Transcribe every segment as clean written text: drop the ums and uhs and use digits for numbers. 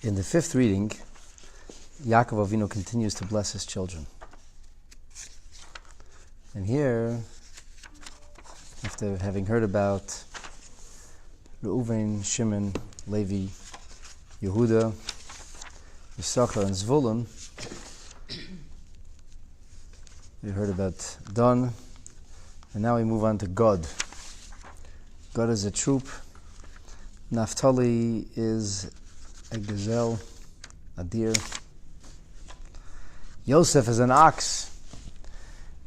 In the fifth reading, Yaakov Avinu continues to bless his children. And here, after having heard about Reuven, Shimon, Levi, Yehuda, Yisachar, and Zvulun, we heard about Dan, and now we move on to Gad. Gad is a troop. Naphtali is a gazelle, a deer. Yosef is an ox.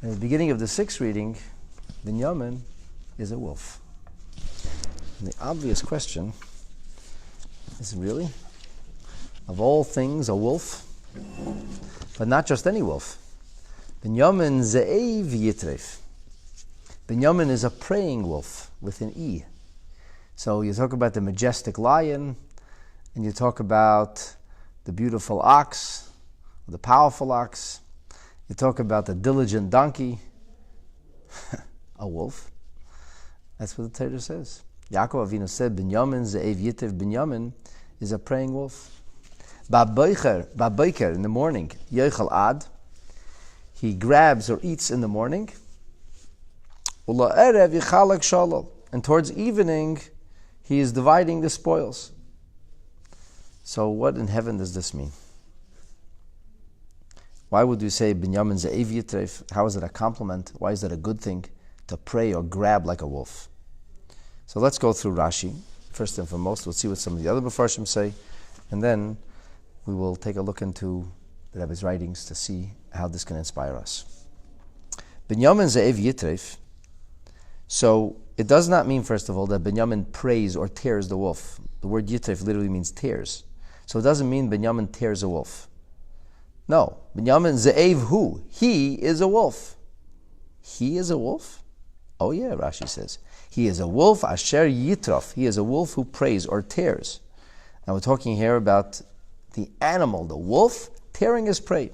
At the beginning of the sixth reading, Binyamin is a wolf. And the obvious question is, really? Of all things, a wolf? But not just any wolf. Binyamin ze'ev yitref. Binyamin is a praying wolf with an E. So you talk about the majestic lion, and you talk about the beautiful ox, the powerful ox. You talk about the diligent donkey, a wolf. That's what the Torah says. Yaakov Avinu said, Binyamin ze'ev yitref. Binyamin is a praying wolf. Ba'boker, in the morning, yochel ad, he grabs or eats in the morning. Ula'erev yichalek shalom, and towards evening, he is dividing the spoils. So what in heaven does this mean? Why would you say Binyamin ze'ev yitref? How is it a compliment? Why is it a good thing to pray or grab like a wolf? So let's go through Rashi. First and foremost, we'll see what some of the other Mefarshim say, and then we will take a look into the Rebbe's writings to see how this can inspire us. Binyamin ze'ev yitref. So it does not mean, first of all, that Binyamin prays or tears the wolf. The word yitref literally means tears. So it doesn't mean Binyamin tears a wolf. No. Binyamin ze'ev hu. He is a wolf. He is a wolf? Oh yeah, Rashi says. He is a wolf asher yitraf. He is a wolf who prays or tears. Now we're talking here about the animal, the wolf, tearing his prey. It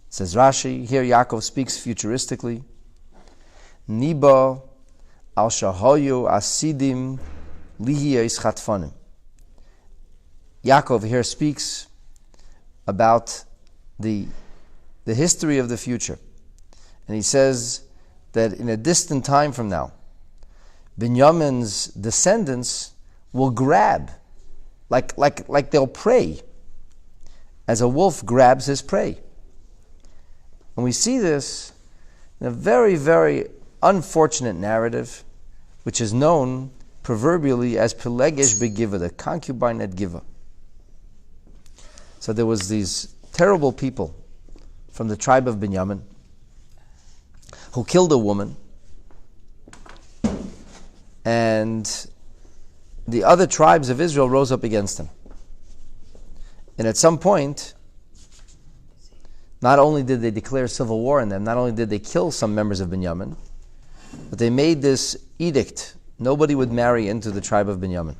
says Rashi, here Yaakov speaks futuristically. Niba al shahoyu asidim lihiyais chatfanim. Yaakov here speaks about the history of the future. And he says that in a distant time from now, Binyamin's descendants will grab, like they'll prey, as a wolf grabs his prey. And we see this in a very, very unfortunate narrative, which is known proverbially as Pelegesh Begiva, the concubine at Giva. So there was these terrible people from the tribe of Binyamin who killed a woman, and the other tribes of Israel rose up against them. And at some point, not only did they declare civil war on them, not only did they kill some members of Binyamin, but they made this edict: nobody would marry into the tribe of Binyamin.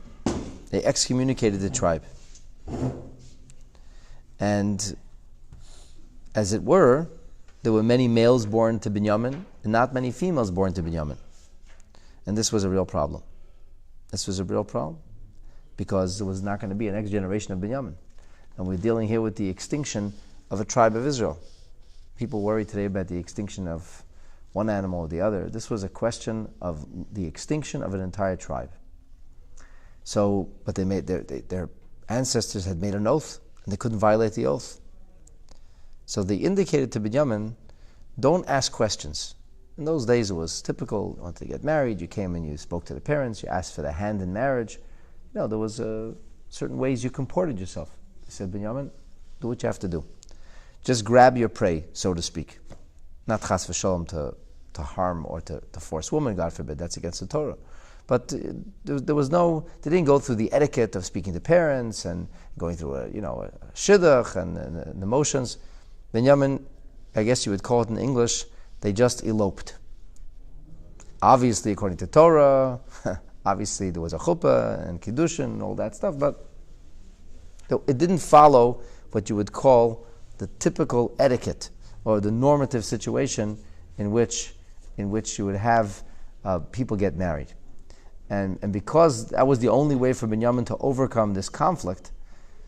They excommunicated the tribe. And as it were, there were many males born to Binyamin and not many females born to Binyamin. And this was a real problem. This was a real problem because there was not going to be a next generation of Binyamin. And we're dealing here with the extinction of a tribe of Israel. People worry today about the extinction of one animal or the other. This was a question of the extinction of an entire tribe. So, but they made their ancestors had made an oath, and they couldn't violate the oath. So they indicated to Binyamin, don't ask questions. In those days it was typical, you wanted to get married, you came and you spoke to the parents, you asked for their hand in marriage. There was certain ways you comported yourself. They said, Binyamin, do what you have to do. Just grab your prey, so to speak. Not chas v'sholom to harm or to force women, God forbid, that's against the Torah. But there was no, they didn't go through the etiquette of speaking to parents and going through a shidduch and the motions. Binyamin, I guess you would call it in English, they just eloped. Obviously, according to Torah, obviously there was a chuppah and kiddushin and all that stuff, but it didn't follow what you would call the typical etiquette or the normative situation in which you would have people get married. And because that was the only way for Binyamin to overcome this conflict,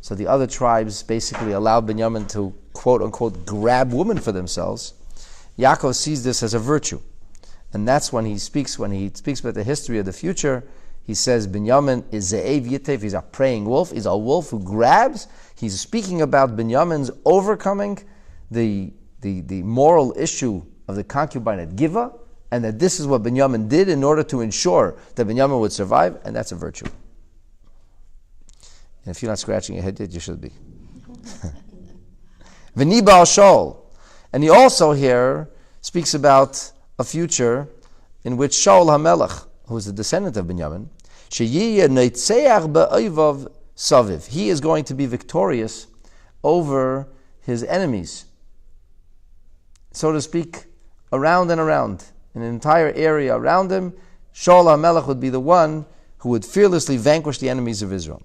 So the other tribes basically allowed Binyamin to, quote unquote, grab women for themselves. Yaakov sees this as a virtue. And that's when he speaks about the history of the future. He says Binyamin is Ze'ev Yitev, he's a praying wolf, he's a wolf who grabs. He's speaking about Binyamin's overcoming the moral issue of the concubine at Giva, and that this is what Binyamin did in order to ensure that Binyamin would survive, and that's a virtue. And if you're not scratching your head yet, you should be. V'niba al Shaul. And he also here speaks about a future in which Shaul HaMelech, who is the descendant of Binyamin, he is going to be victorious over his enemies, so to speak, around and around, in an entire area around him. Shaul HaMelech would be the one who would fearlessly vanquish the enemies of Israel.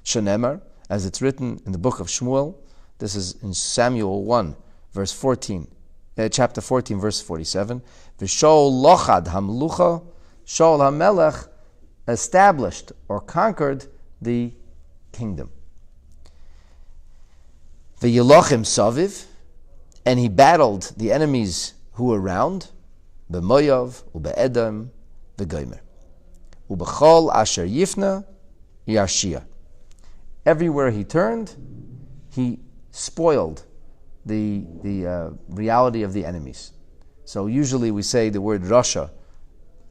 Shenemar, as it's written in the book of Shmuel, this is in Samuel 1, verse 14, chapter 14, verse 47. V'Shaul lochad hamlucha, Shaul HaMelech established or conquered the kingdom. V'Yelochim saviv, and he battled the enemies who were around, b'Moav, u'b'Edom, v'Gomer, u'b'chol asher yifna yarshia. Everywhere he turned, he spoiled the reality of the enemies. So usually we say the word rasha,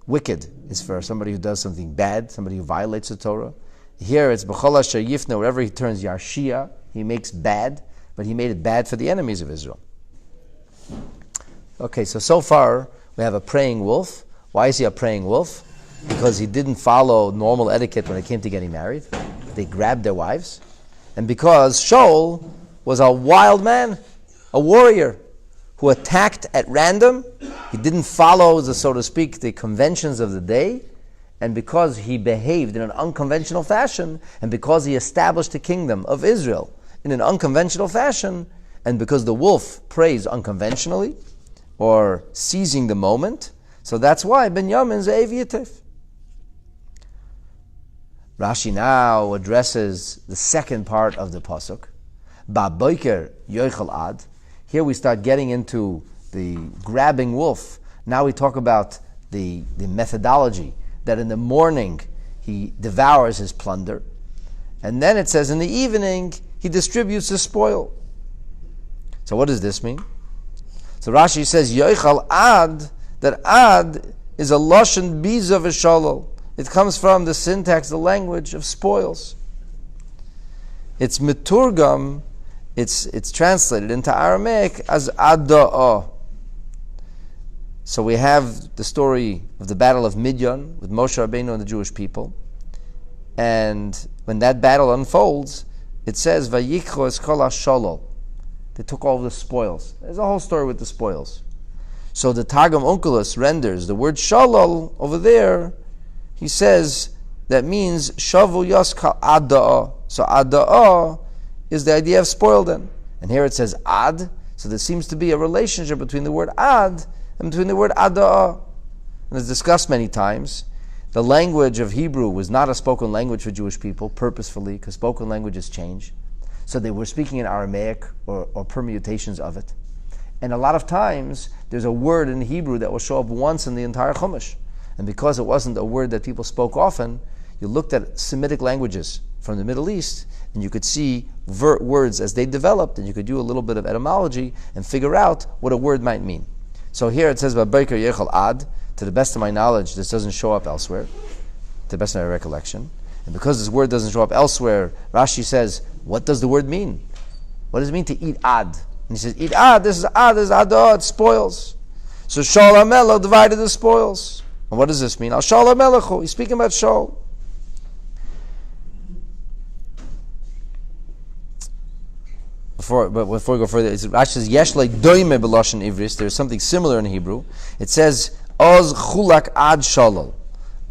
wicked, is for somebody who does something bad, somebody who violates the Torah. Here it's b'chol asher yifna, wherever he turns yarshia, he makes bad, but he made it bad for the enemies of Israel. Okay, so far we have a praying wolf. Why is he a praying wolf? Because he didn't follow normal etiquette when it came to getting married. They grabbed their wives. And because Shaul was a wild man, a warrior, who attacked at random, he didn't follow, so to speak, the conventions of the day, and because he behaved in an unconventional fashion, and because he established the kingdom of Israel in an unconventional fashion, and because the wolf prays unconventionally, or seizing the moment, so that's why Binyamin is Ze'ev Yitev. Rashi now addresses the second part of the pasuk. Ba'boker yochel ad. Here we start getting into the grabbing wolf. Now we talk about the methodology, that in the morning he devours his plunder, and then it says in the evening he distributes the spoil. So what does this mean? So Rashi says yochel ad, that ad is a lashon biza v'shalol. It comes from the syntax, the language of spoils. It's meturgam, it's translated into Aramaic as ada'ah. So we have the story of the battle of Midian with Moshe Rabbeinu and the Jewish people. And when that battle unfolds, it says, Vayikcho es kol ha-sholol. They took all the spoils. There's a whole story with the spoils. So the Targum Onkelos renders the word sholol over there. He says that means shavu yaskal ada'ah. So ada'ah is the idea of spoil then. And here it says ad. So there seems to be a relationship between the word ad and between the word ada'ah. And it's discussed many times. The language of Hebrew was not a spoken language for Jewish people purposefully, because spoken languages change. So they were speaking in Aramaic or permutations of it. And a lot of times there's a word in Hebrew that will show up once in the entire Chumash. And because it wasn't a word that people spoke often, you looked at Semitic languages from the Middle East, and you could see words as they developed, and you could do a little bit of etymology and figure out what a word might mean. So here it says, V'Beiker Yechal Ad. To the best of my knowledge, this doesn't show up elsewhere, to the best of my recollection. And because this word doesn't show up elsewhere, Rashi says, what does the word mean? What does it mean to eat ad? And he says, eat ad, this is adah, it spoils. So Shaul HaMelech divided the spoils. And what does this mean? Al Shaul HaMelech, he's speaking about Shaul. Before we go further, Rashi says, Yesh like doime b'lashon ivris, there's something similar in Hebrew. It says, Oz chulak ad shalol.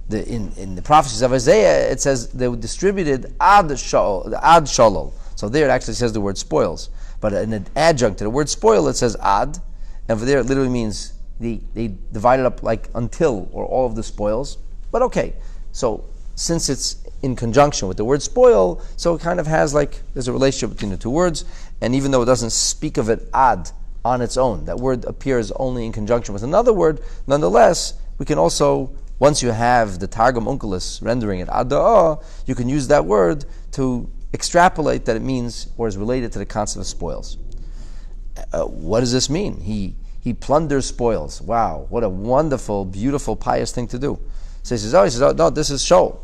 In the prophecies of Isaiah, it says they were distributed ad shalol. So there it actually says the word spoils. But in an adjunct to the word spoil, it says ad. And for there it literally means they divided up like until, or all of the spoils. But okay, so since it's in conjunction with the word spoil, so it kind of has there's a relationship between the two words, and even though it doesn't speak of it ad on its own, that word appears only in conjunction with another word, nonetheless, we can also, once you have the Targum Onkelos rendering it ada'ah, you can use that word to extrapolate that it means or is related to the concept of spoils. What does this mean? He plunders spoils. Wow, what a wonderful, beautiful, pious thing to do. So he says, no, this is Shaul.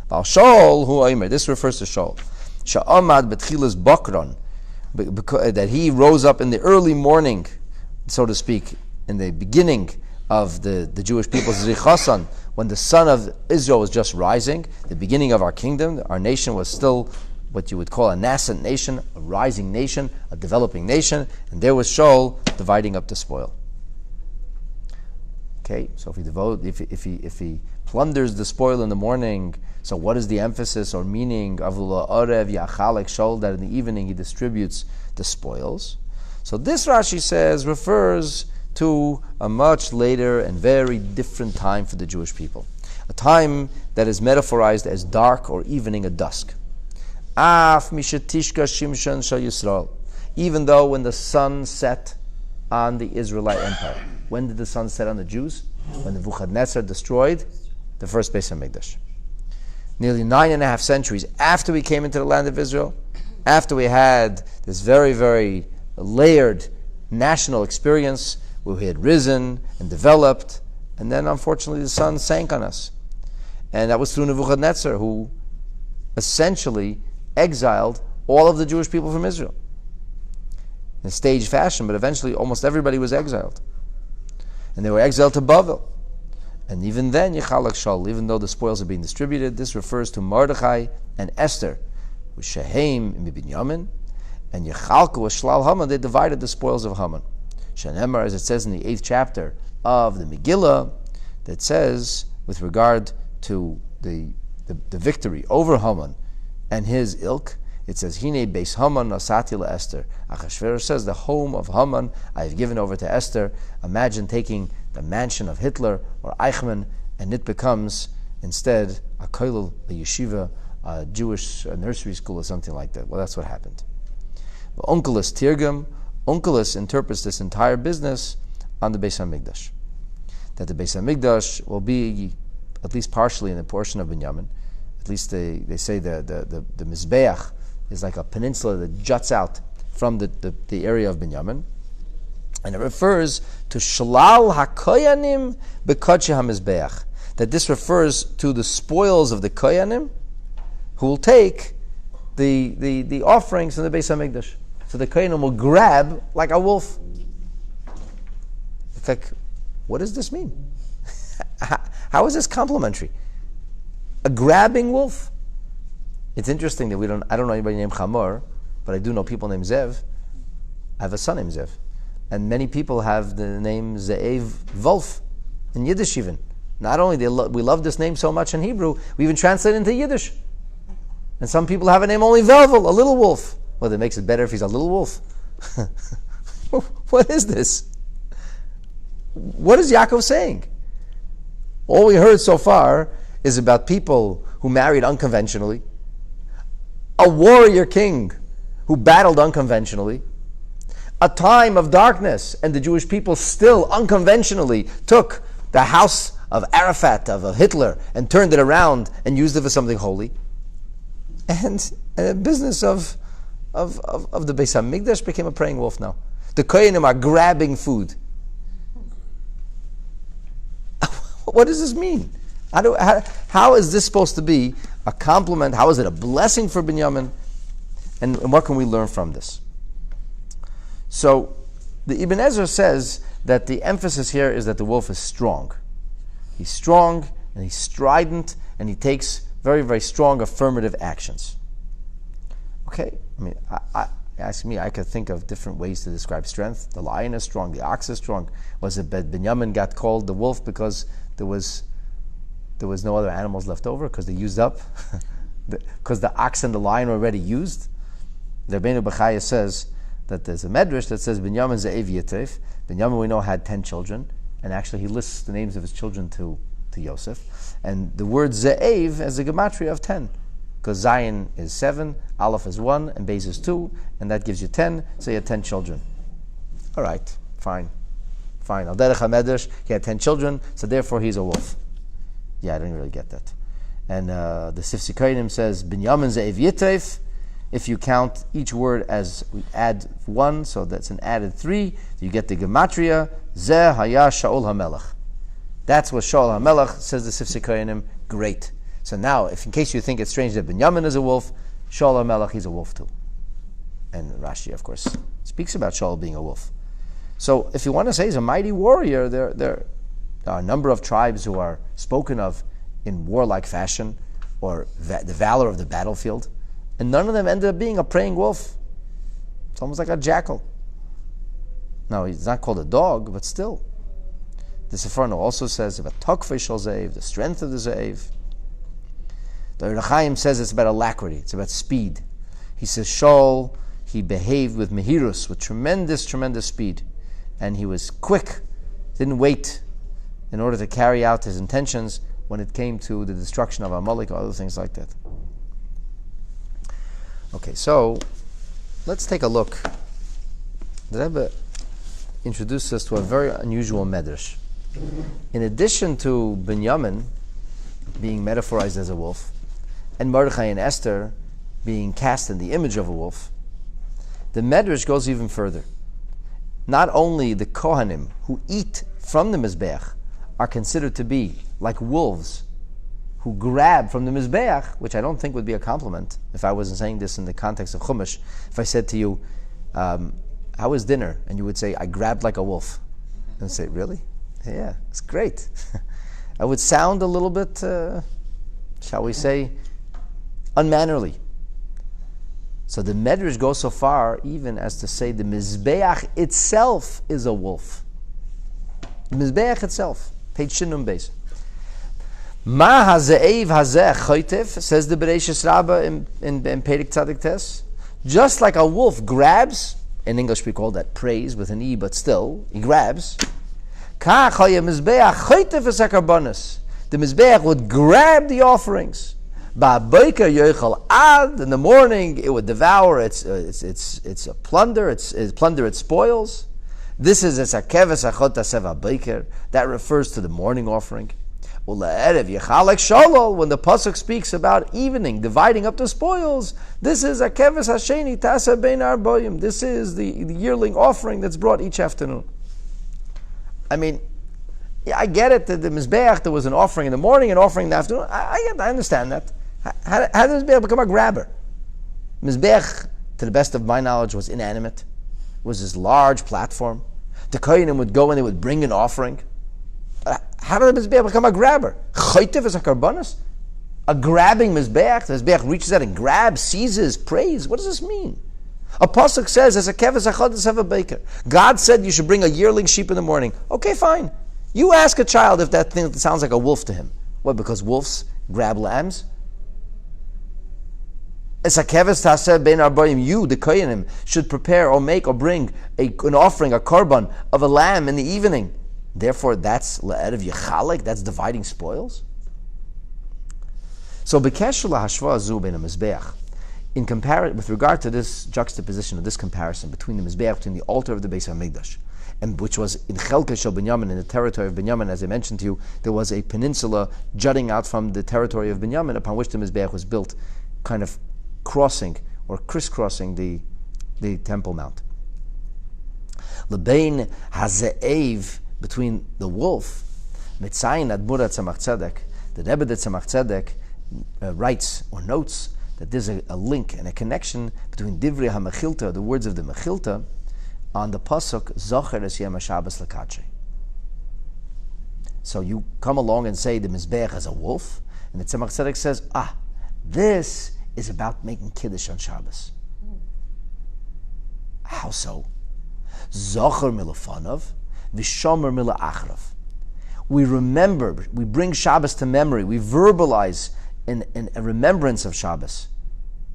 This refers to Shaul. Sha'amad betchilas bakron, that he rose up in the early morning, so to speak, in the beginning of the Jewish people's Zichasan, when the sun of Israel was just rising, the beginning of our kingdom. Our nation was still what you would call a nascent nation, a rising nation, a developing nation, and there was Shaul dividing up the spoil. Okay, so if he plunders the spoil in the morning, so what is the emphasis or meaning of La'arev Yachalek Shaul, that in the evening he distributes the spoils? So this Rashi says refers to a much later and very different time for the Jewish people, a time that is metaphorized as dark or evening at dusk. Af mishetishka shimshon shal Yisrael. Even though when the sun set on the Israelite Empire, when did the sun set on the Jews? When Nebuchadnezzar destroyed the first Beis HaMikdash. Nearly 9.5 centuries after we came into the land of Israel, after we had this very, very layered national experience where we had risen and developed, and then unfortunately the sun sank on us. And that was through Nebuchadnezzar, who essentially exiled all of the Jewish people from Israel in a staged fashion, but eventually almost everybody was exiled. And they were exiled to Babel. And even then, Yechalak Shaul, even though the spoils are being distributed, this refers to Mordechai and Esther, with Shehem and Binyamin, and Yechalku was Shlal Haman. They divided the spoils of Haman. Shenemar, as it says in the 8th chapter of the Megillah, that says, with regard to the victory over Haman and his ilk, it says, Hine beis Haman nasati la Esther. Achashverosh says, the home of Haman I have given over to Esther. Imagine taking the mansion of Hitler or Eichmann, and it becomes instead a kollel, a yeshiva, a Jewish nursery school or something like that. Well, that's what happened. Onkelos Tirgum, Onkelos interprets this entire business on the Beis HaMikdash. That the Beis HaMikdash will be, at least partially, in the portion of Binyamin. At least they say the Mizbeach is like a peninsula that juts out from the area of Binyamin. And it refers to Shalal HaKoyanim B'Kodesh HaMizbeach. That this refers to the spoils of the Koyanim, who will take the offerings in the Beis HaMikdash. So the Koyanim will grab like a wolf. It's like, what does this mean? How is this complimentary? A grabbing wolf? It's interesting that I don't know anybody named Chamor, but I do know people named Zev. I have a son named Zev. And many people have the name Ze'ev Wolf in Yiddish even. Not only we love this name so much in Hebrew, we even translate it into Yiddish. And some people have a name only Velvel, a little wolf. Well, that makes it better if he's a little wolf. What is this? What is Yaakov saying? All we heard so far is about people who married unconventionally, a warrior king who battled unconventionally, a time of darkness, and the Jewish people still unconventionally took the house of Arafat, of Hitler, and turned it around and used it for something holy. And a business of the Beis HaMikdash became a praying wolf now. The Kohanim are grabbing food. What does this mean? How is this supposed to be a compliment? How is it a blessing for Binyamin? And what can we learn from this? So, the Ibn Ezra says that the emphasis here is that the wolf is strong. He's strong, and he's strident, and he takes very, very strong affirmative actions. Okay, I mean, ask me, I could think of different ways to describe strength. The lion is strong, the ox is strong. Was it that Binyamin got called the wolf because there was no other animals left over, because they used up, because the ox and the lion were already used? The Rabbeinu Bechaya says that there's a medrash that says Binyamin Ze'ev Yitef. Binyamin, we know, had 10 children, and actually he lists the names of his children to Yosef. And the word Ze'ev has a gematria of 10. because Zayin is 7, Aleph is 1, and Beis is 2, and that gives you 10, so you had 10 children. All right, fine. Al derech hamedrash, he had 10 children, so therefore he's a wolf. Yeah, I didn't really get that. And the Sifsei Kohanim says, Binyamin ze'ev yitreif. If you count each word as we add 1, so that's an added 3, you get the gematria, Zeh haya Shaul HaMelech. That's what Shaul HaMelech, says the Sifsei Kohanim. Great. So now, if in case you think it's strange that Binyamin is a wolf, Shaul HaMelech, he's a wolf too. And Rashi, of course, speaks about Shaul being a wolf. So if you want to say he's a mighty warrior, there are a number of tribes who are spoken of in warlike fashion, or the valor of the battlefield, and none of them ended up being a preying wolf. It's almost like a jackal. Now, he's not called a dog, but still. The Sefarno also says about Tokfei Shel Ze'ev, the strength of the Ze'ev. The Ohr HaChaim says it's about alacrity, it's about speed. He says Shaul, he behaved with mehirus, with tremendous, tremendous speed. And he was quick, didn't wait in order to carry out his intentions when it came to the destruction of Amalek or other things like that. Okay, so let's take a look. The Rebbe introduced us to a very unusual medrash. In addition to Binyamin being metaphorized as a wolf, and Mordechai and Esther being cast in the image of a wolf, the medrash goes even further. Not only the Kohanim who eat from the Mizbeach are considered to be like wolves who grab from the Mizbeach, which I don't think would be a compliment if I wasn't saying this in the context of Chumash. If I said to you, how was dinner? And you would say, I grabbed like a wolf. And I'd say, really? Yeah, it's great. I would sound a little bit, shall we say, unmannerly. So the Medrash goes so far even as to say the Mizbeach itself is a wolf. The Mizbeach itself, page Shinum Beis. Ma haze'ev hazeh choytev, says the Bereishis Rabbah in Perek Tzadik Tes. Just like a wolf grabs, in English we call that praise with an E, but still, he grabs. Kach haya Mizbeach choytev es hakarbonos. The Mizbeach would grab the offerings. Ba'boiker yochal ad, in the morning it would devour its a plunder, its spoils. This is a keves achot aseva boiker. That refers to the morning offering. Ula'erev yechalek shalol, when the pasuk speaks about evening, dividing up the spoils, this is a keves hasheni tasa bein arboim. This is the yearling offering that's brought each afternoon. I mean, yeah, I get it that the Mizbeach, there was an offering in the morning, an offering in the afternoon. I understand that. How did the Mizbeach become a grabber? Mizbeach, to the best of my knowledge, was inanimate. It was this large platform. The Kohanim would go and they would bring an offering. How did the Mizbeach become a grabber? Choytev is a karbonos? A grabbing Mizbeach? The Mizbeach reaches out and grabs, seizes, prays. What does this mean? A pasuk says, "As a keves achad seva baker." God said you should bring a yearling sheep in the morning. Okay, fine. You ask a child if that thing sounds like a wolf to him. What? Because wolves grab lambs? As a keves taseh bein arboim, you, the kohanim, should prepare or make or bring an offering, a korban of a lamb in the evening. Therefore, that's le'erev yechalek. That's dividing spoils. So, b'kesher lahashva azu bein hamizbeach. In with regard to this juxtaposition, or this comparison between the Mizbeach, between the altar of the Beis HaMikdash, and which was in Chelka Shel Binyamin, in the territory of Binyamin, as I mentioned to you, there was a peninsula jutting out from the territory of Binyamin upon which the Mizbeach was built, kind of crossing or crisscrossing the Temple Mount. Lebein haze'ev, between the wolf, Mitzayin Admura Tzemach Tzedek, the Rebbe de Tzemach Tzedek writes or notes that there's a link and a connection between Divrei HaMechilta, the words of the Mechilta, on the pasuk Zocher es Yom HaShabbos L'Kadshei. So you come along and say the Mizbeach is a wolf, and the Tzemach Tzedek says, this is about making Kiddush on Shabbos. How so? Zocher milafanav, Vishomer mila achrav. We remember, we bring Shabbos to memory, we verbalize in a remembrance of Shabbos,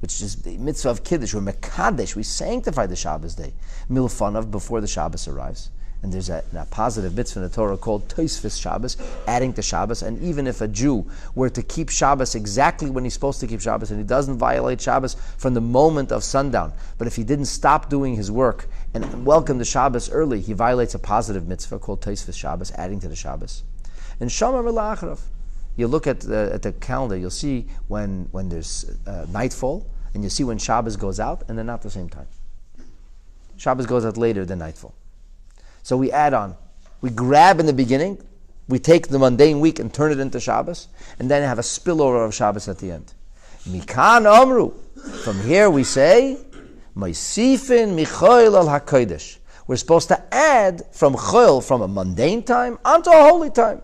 which is the mitzvah of Kiddush, or Mekadesh, we sanctify the Shabbos day, milfanav, before the Shabbos arrives. And there's a positive mitzvah in the Torah called Tosfos Shabbos, adding to Shabbos. And even if a Jew were to keep Shabbos exactly when he's supposed to keep Shabbos, and he doesn't violate Shabbos from the moment of sundown, but if he didn't stop doing his work and welcome the Shabbos early, he violates a positive mitzvah called Tosfos Shabbos, adding to the Shabbos. And Shomer L'Acharav, you look at the calendar, you'll see when there's nightfall, and you see when Shabbos goes out, and they're not the same time. Shabbos goes out later than nightfall. So we add on. We grab in the beginning, we take the mundane week and turn it into Shabbos, and then have a spillover of Shabbos at the end. Mikan Omru. From here we say, Moisifin Michoil al HaKodesh. We're supposed to add from Choil, from a mundane time, onto a holy time.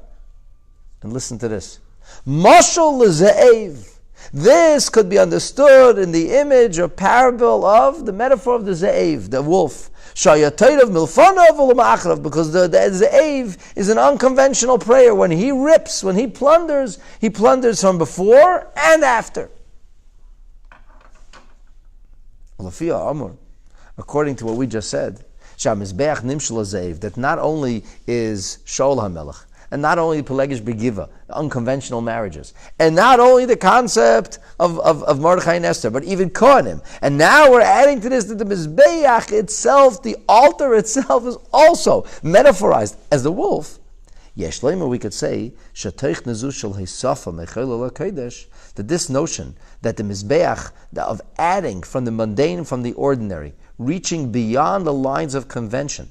And listen to this. Mashal L'Ze'ev. This could be understood in the image or parable of the metaphor of the Ze'ev, the wolf. Because the Ze'ev is an unconventional prayer. When he rips, when he plunders from before and after. According to what we just said, that not only is Shaul HaMelech, and not only Pelegish Begiva, unconventional marriages, and not only the concept of Mordechai and Esther, but even Kohanim. And now we're adding to this that the Mizbeach itself, the altar itself, is also metaphorized as the wolf. Yesh Leimer, we could say, that this notion that the Mizbeach, of adding from the mundane, from the ordinary, reaching beyond the lines of convention,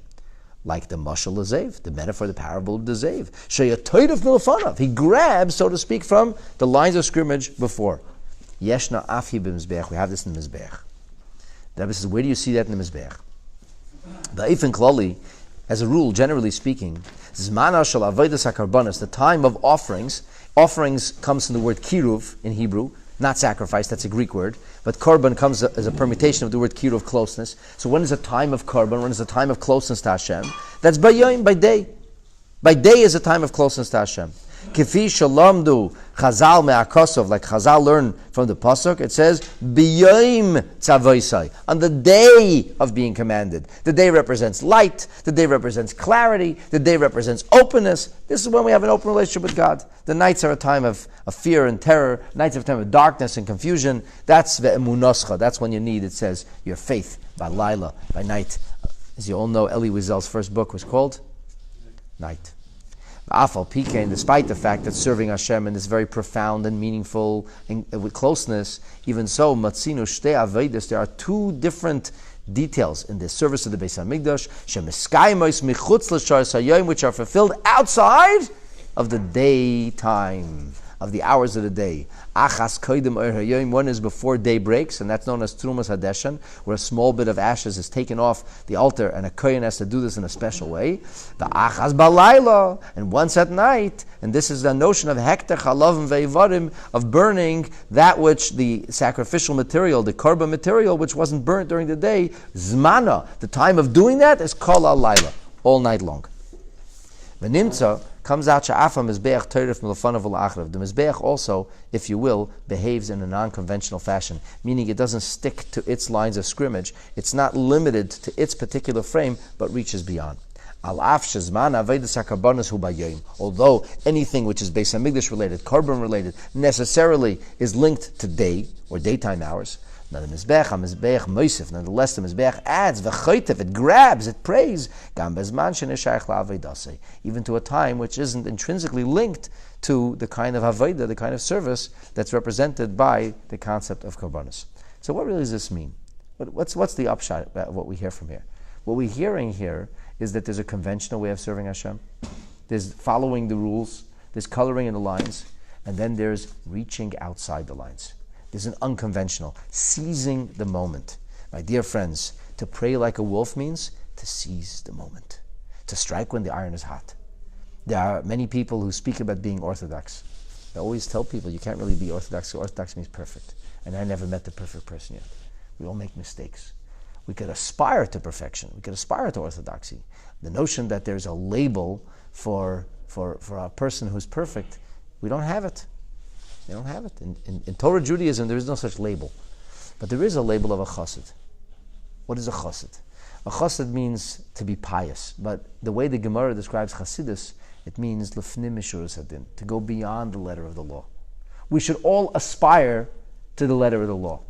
like the Mashal Zev, the metaphor, the parable of the Zev. Sheyatoidav milfanav. He grabs, so to speak, from the lines of scrimmage before. Yeshna afi b'mizbeach. We have this in the Mizbeach. The Rebbe says, where do you see that in the Mizbeach? The Eifin Klali, as a rule, generally speaking, Zmana shel avodas hakarbanos, the time of offerings. Offerings comes from the word kiruv in Hebrew, not sacrifice, that's a Greek word, but korban comes as a permutation of the word kiruv, closeness. So when is a time of korban? When is a time of closeness to Hashem? That's by yom, by day. By day is a time of closeness to Hashem. Kifi shalamdu Chazal me'akosov, like Chazal learn from the pasuk, it says b'yom tzavoisai, on the day of being commanded. The day represents light. The day represents clarity. The day represents openness. This is when we have an open relationship with God. The nights are a time of fear and terror. Nights are a time of darkness and confusion. That's ve'emunoscha. That's when you need, it says, your faith by Laila, by night. As you all know, Elie Wiesel's first book was called Night. Afal Pikein, despite the fact that serving Hashem in this very profound and meaningful and with closeness, even so, Matzinu Shtei Avedis, there are two different details in this service of the Beis Hamikdash, Shemiskayimos Michutz L'Shar Sayoim, which are fulfilled outside of the daytime, of the hours of the day. Achas Koidim Oir Hayoim, one is before day breaks, and that's known as Trumas Hadeshan, where a small bit of ashes is taken off the altar, and a kohen has to do this in a special way. The Achas Balayla, and once at night, and this is the notion of Hekter Chalavim Ve'ivarim, of burning that which the sacrificial material, the korban material, which wasn't burnt during the day. Zmana, the time of doing that is Kol Alayla, all night long. V'nimtza comes out Sha'afa Mizbeach Teirif Milfanav L'Achrav. The Mizbeach also, if you will, behaves in a non-conventional fashion, meaning it doesn't stick to its lines of scrimmage. It's not limited to its particular frame, but reaches beyond. Although anything which is Beis Hamikdash related, Korban related, necessarily is linked to day or daytime hours. Now the Mizbeach Moisif, nonetheless the Mizbeach adds, v'choitev, it grabs, it prays, even to a time which isn't intrinsically linked to the kind of avodah, the kind of service that's represented by the concept of korbanos. So what really does this mean? What's the upshot of what we hear from here? What we're hearing here is that there's a conventional way of serving Hashem, there's following the rules, there's coloring in the lines, and then there's reaching outside the lines. There's an unconventional, seizing the moment. My dear friends, to pray like a wolf means to seize the moment, to strike when the iron is hot. There are many people who speak about being orthodox. I always tell people you can't really be orthodox. Orthodox means perfect. And I never met the perfect person yet. We all make mistakes. We could aspire to perfection. We could aspire to orthodoxy. The notion that there's a label for a person who's perfect, we don't have it. They don't have it. In Torah Judaism, there is no such label. But there is a label of a chassid. What is a chassid? A chassid means to be pious, but the way the Gemara describes Chasidus, it means lefnim mishuras hadin, to go beyond the letter of the law. We should all aspire to the letter of the law.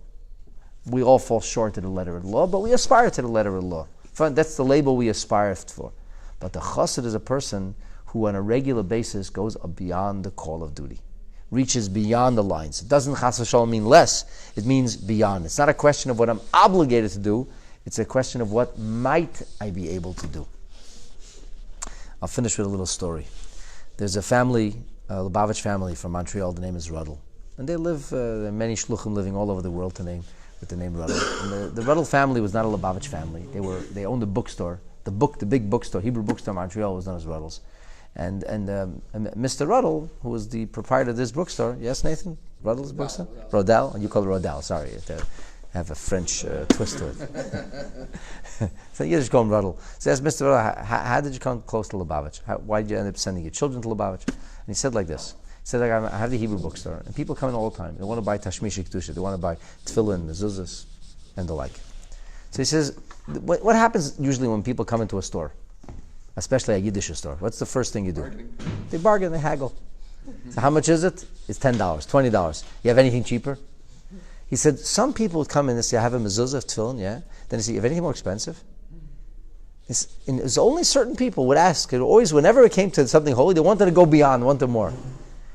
We all fall short of the letter of the law, but we aspire to the letter of the law. That's the label we aspire for. But the chassid is a person who on a regular basis goes beyond the call of duty, reaches beyond the lines. It doesn't chas v'shalom mean less, it means beyond. It's not a question of what I'm obligated to do, it's a question of what might I be able to do. I'll finish with a little story. There's a family, a Lubavitch family from Montreal, the name is Ruddle. And they live, there are many shluchim living all over the world with the name Ruddle. And the Ruddle family was not a Lubavitch family. They owned a bookstore. The big bookstore, Hebrew bookstore in Montreal was known as Ruddle's. And Mr. Ruddle, who was the proprietor of this bookstore, yes, Nathan? Ruddle's bookstore? Rodell? You call it Rodell, sorry. I have a French twist to it. So you just call him Ruddle. So I asked Mr. Ruddle, how did you come close to Lubavitch? Why did you end up sending your children to Lubavitch? And he said like this. He said, I have the Hebrew bookstore, and people come in all the time. They want to buy Tashmish Kedusha, they want to buy tefillin, mezuzahs, and the like. So he says, what happens usually when people come into a store, especially a Yiddish store? What's the first thing you do? Bargaining. They bargain, they haggle. So how much is it? It's $10, $20. You have anything cheaper? He said, some people would come in and say, I have a mezuzah of tefillin, yeah? Then he said, you have anything more expensive? And it was only certain people would ask. It always, whenever it came to something holy, they wanted to go beyond, wanted more.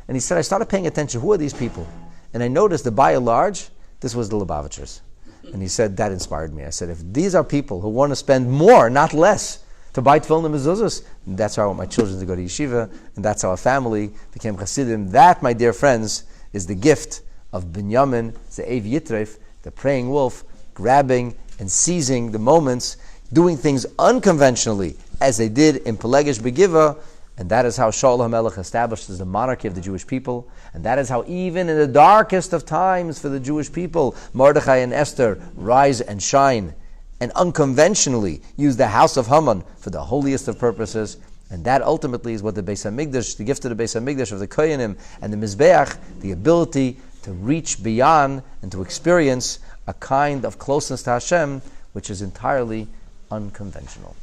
And he said, I started paying attention, who are these people? And I noticed that by and large, this was the Lubavitchers. And he said, that inspired me. I said, if these are people who want to spend more, not less, to buy tefillin and mezuzahs, that's how I want my children to go to yeshiva, and that's how our family became chassidim. That, my dear friends, is the gift of Binyamin, Ze'ev Yitref, the praying wolf, grabbing and seizing the moments, doing things unconventionally, as they did in Pelegish Begiva, and that is how Shaul HaMelech establishes the monarchy of the Jewish people, and that is how even in the darkest of times for the Jewish people, Mordechai and Esther rise and shine, and unconventionally use the house of Haman for the holiest of purposes, and that ultimately is what the Beis HaMikdash, the gift of the Beis HaMikdash of the Koyanim and the Mizbeach, the ability to reach beyond and to experience a kind of closeness to Hashem which is entirely unconventional.